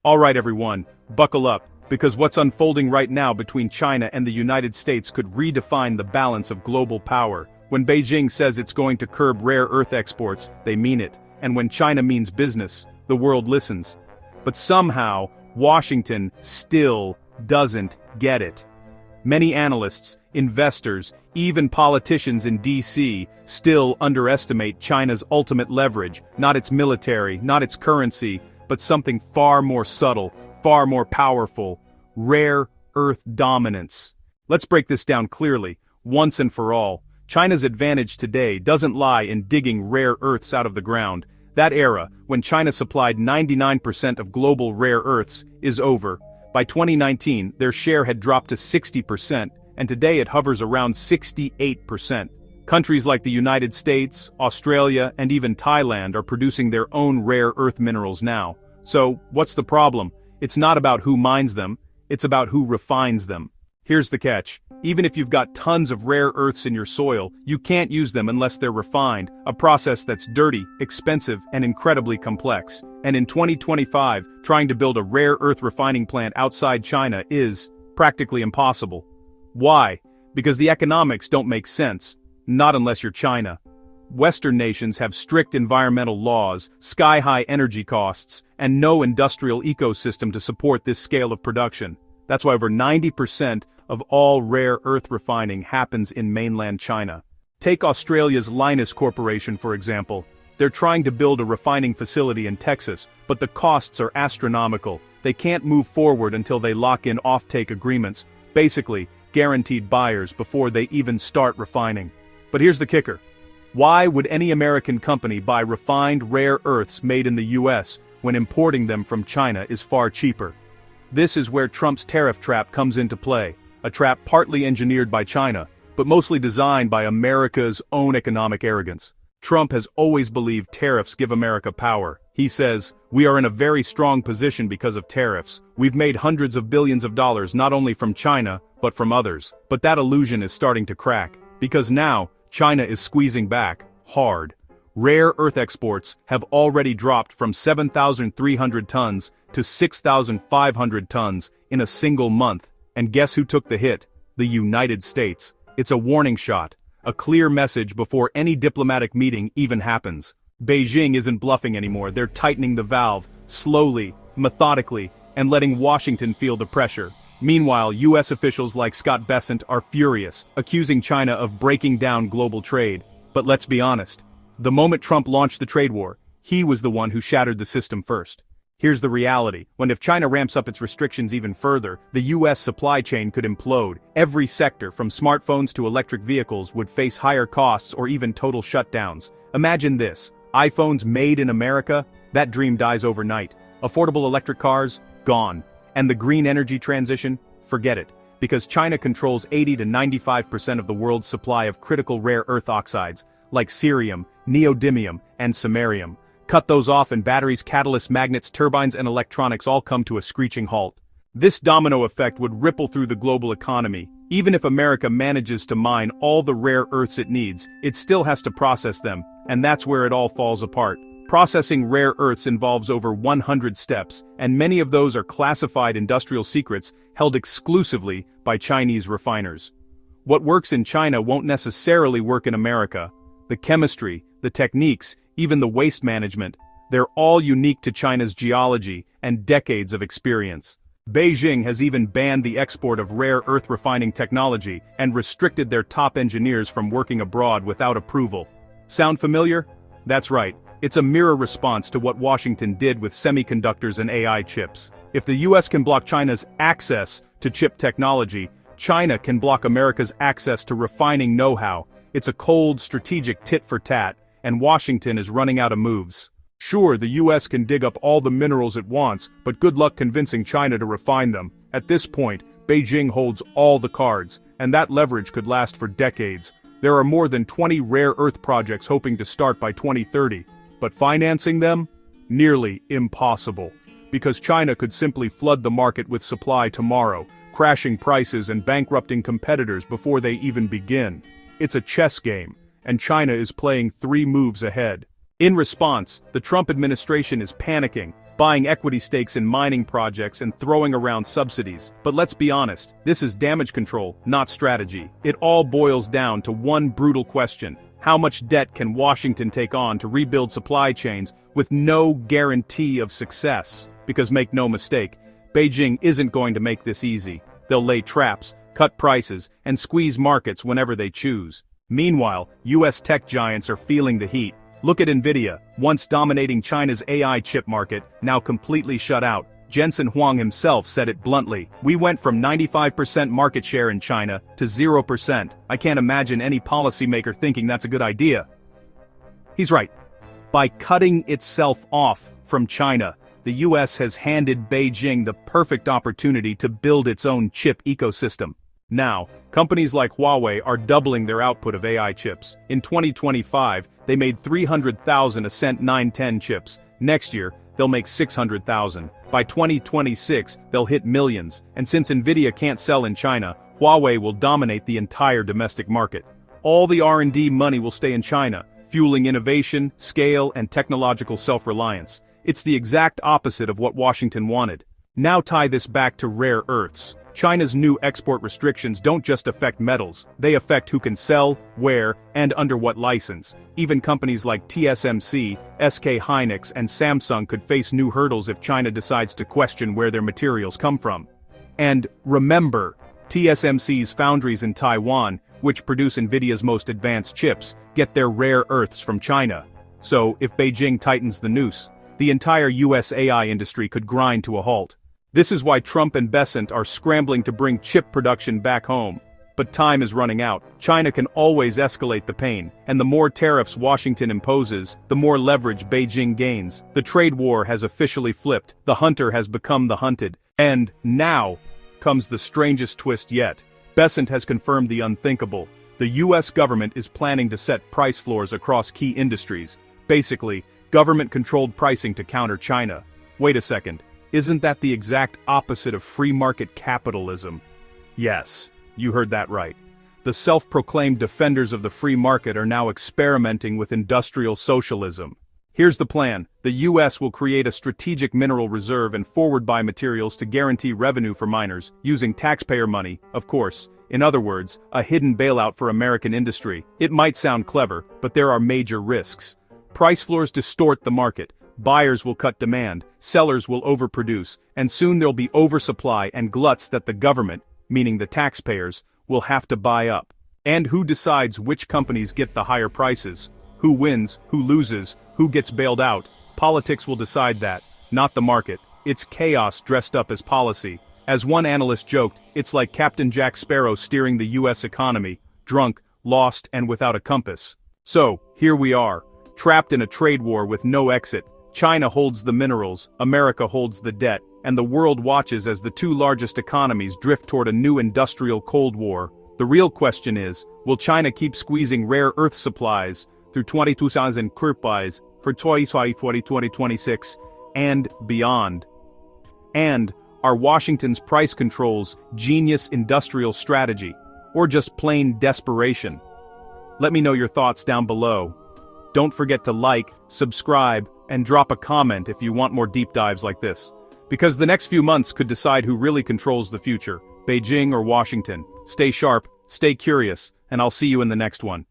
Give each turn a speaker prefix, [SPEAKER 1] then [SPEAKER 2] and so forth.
[SPEAKER 1] Alright everyone, buckle up, because what's unfolding right now between China and the United States could redefine the balance of global power. When Beijing says it's going to curb rare earth exports, they mean it. And when China means business, the world listens. But somehow, Washington still doesn't get it. Many analysts, investors, even politicians in DC still underestimate China's ultimate leverage, not its military, not its currency, but something far more subtle, far more powerful: rare earth dominance. Let's break this down clearly, once and for all. China's advantage today doesn't lie in digging rare earths out of the ground. That era, when China supplied 99% of global rare earths, is over. By 2019, their share had dropped to 60%, and today it hovers around 68%. Countries like the United States, Australia, and even Thailand are producing their own rare earth minerals now. So, what's the problem? It's not about who mines them, it's about who refines them. Here's the catch: even if you've got tons of rare earths in your soil, you can't use them unless they're refined, a process that's dirty, expensive, and incredibly complex. And in 2025, trying to build a rare earth refining plant outside China is practically impossible. Why? Because the economics don't make sense. Not unless you're China. Western nations have strict environmental laws, sky-high energy costs, and no industrial ecosystem to support this scale of production. That's why over 90% of all rare earth refining happens in mainland China. Take Australia's Lynas Corporation for example. They're trying to build a refining facility in Texas, but the costs are astronomical. They can't move forward until they lock in offtake agreements, basically guaranteed buyers, before they even start refining. But here's the kicker. Why would any American company buy refined rare earths made in the US when importing them from China is far cheaper? This is where Trump's tariff trap comes into play, a trap partly engineered by China, but mostly designed by America's own economic arrogance. Trump has always believed tariffs give America power. He says, "We are in a very strong position because of tariffs. We've made hundreds of billions of dollars not only from China, but from others." But that illusion is starting to crack, because now, China is squeezing back, hard. Rare earth exports have already dropped from 7,300 tons to 6,500 tons in a single month. And guess who took the hit? The United States. It's a warning shot, a clear message before any diplomatic meeting even happens. Beijing isn't bluffing anymore. They're tightening the valve, slowly, methodically, and letting Washington feel the pressure. Meanwhile, US officials like Scott Bessent are furious, accusing China of breaking down global trade. But let's be honest. The moment Trump launched the trade war, he was the one who shattered the system first. Here's the reality: if China ramps up its restrictions even further, the US supply chain could implode. Every sector, from smartphones to electric vehicles, would face higher costs or even total shutdowns. Imagine this: iPhones made in America? That dream dies overnight. Affordable electric cars? Gone. And the green energy transition? Forget it. Because China controls 80 to 95% of the world's supply of critical rare earth oxides, like cerium, neodymium, and samarium. Cut those off and batteries, catalysts, magnets, turbines, and electronics all come to a screeching halt. This domino effect would ripple through the global economy. Even if America manages to mine all the rare earths it needs, it still has to process them, and that's where it all falls apart. Processing rare earths involves over 100 steps, and many of those are classified industrial secrets held exclusively by Chinese refiners. What works in China won't necessarily work in America. The chemistry, the techniques, even the waste management, they're all unique to China's geology and decades of experience. Beijing has even banned the export of rare earth refining technology and restricted their top engineers from working abroad without approval. Sound familiar? That's right. It's a mirror response to what Washington did with semiconductors and AI chips. If the US can block China's access to chip technology, China can block America's access to refining know-how. It's a cold, strategic tit for tat, and Washington is running out of moves. Sure, the US can dig up all the minerals it wants, but good luck convincing China to refine them. At this point, Beijing holds all the cards, and that leverage could last for decades. There are more than 20 rare earth projects hoping to start by 2030. But financing them? Nearly impossible. Because China could simply flood the market with supply tomorrow, crashing prices and bankrupting competitors before they even begin. It's a chess game, and China is playing 3 moves ahead. In response, the Trump administration is panicking. buying equity stakes in mining projects and throwing around subsidies. But let's be honest, this is damage control, not strategy. It all boils down to one brutal question. How much debt can Washington take on to rebuild supply chains with no guarantee of success? Because make no mistake, Beijing isn't going to make this easy. They'll lay traps, cut prices, and squeeze markets whenever they choose. Meanwhile, US tech giants are feeling the heat. Look at Nvidia, once dominating China's AI chip market, now completely shut out. Jensen Huang himself said it bluntly. We went from 95% market share in China to 0%. I can't imagine any policymaker thinking that's a good idea. He's right. By cutting itself off from China, the US has handed Beijing the perfect opportunity to build its own chip ecosystem. Now, companies like Huawei are doubling their output of AI chips. In 2025, they made 300,000 Ascent 910 chips. Next year, they'll make 600,000. By 2026, they'll hit millions, and since Nvidia can't sell in China, Huawei will dominate the entire domestic market. All the R&D money will stay in China, fueling innovation, scale, and technological self-reliance. It's the exact opposite of what Washington wanted. Now tie this back to rare earths. China's new export restrictions don't just affect metals, they affect who can sell, where, and under what license. Even companies like TSMC, SK Hynix, and Samsung could face new hurdles if China decides to question where their materials come from. And remember, TSMC's foundries in Taiwan, which produce Nvidia's most advanced chips, get their rare earths from China. So, if Beijing tightens the noose, the entire US AI industry could grind to a halt. This is why Trump and Besant are scrambling to bring chip production back home. But time is running out. China can always escalate the pain, and the more tariffs Washington imposes, the more leverage Beijing gains. The trade war has officially flipped, the hunter has become the hunted. And now comes the strangest twist yet. Besant has confirmed the unthinkable. The US government is planning to set price floors across key industries. Basically, government-controlled pricing to counter China. Wait a second. Isn't that the exact opposite of free market capitalism? Yes, you heard that right. The self-proclaimed defenders of the free market are now experimenting with industrial socialism. Here's the plan. The US will create a strategic mineral reserve and forward-buy materials to guarantee revenue for miners, using taxpayer money, of course. In other words, a hidden bailout for American industry. It might sound clever, but there are major risks. Price floors distort the market. Buyers will cut demand, sellers will overproduce, and soon there'll be oversupply and gluts that the government, meaning the taxpayers, will have to buy up. And who decides which companies get the higher prices? Who wins, who loses, who gets bailed out? Politics will decide that, not the market. It's chaos dressed up as policy. As one analyst joked, it's like Captain Jack Sparrow steering the US economy, drunk, lost, and without a compass. So, here we are, trapped in a trade war with no exit. China holds the minerals, America holds the debt, and the world watches as the two largest economies drift toward a new industrial Cold War. The real question is, will China keep squeezing rare earth supplies through 20,000 kurpais for 2026 and beyond? And are Washington's price controls genius industrial strategy, or just plain desperation? Let me know your thoughts down below. Don't forget to like, subscribe, and drop a comment if you want more deep dives like this. Because the next few months could decide who really controls the future, Beijing or Washington. Stay sharp, stay curious, and I'll see you in the next one.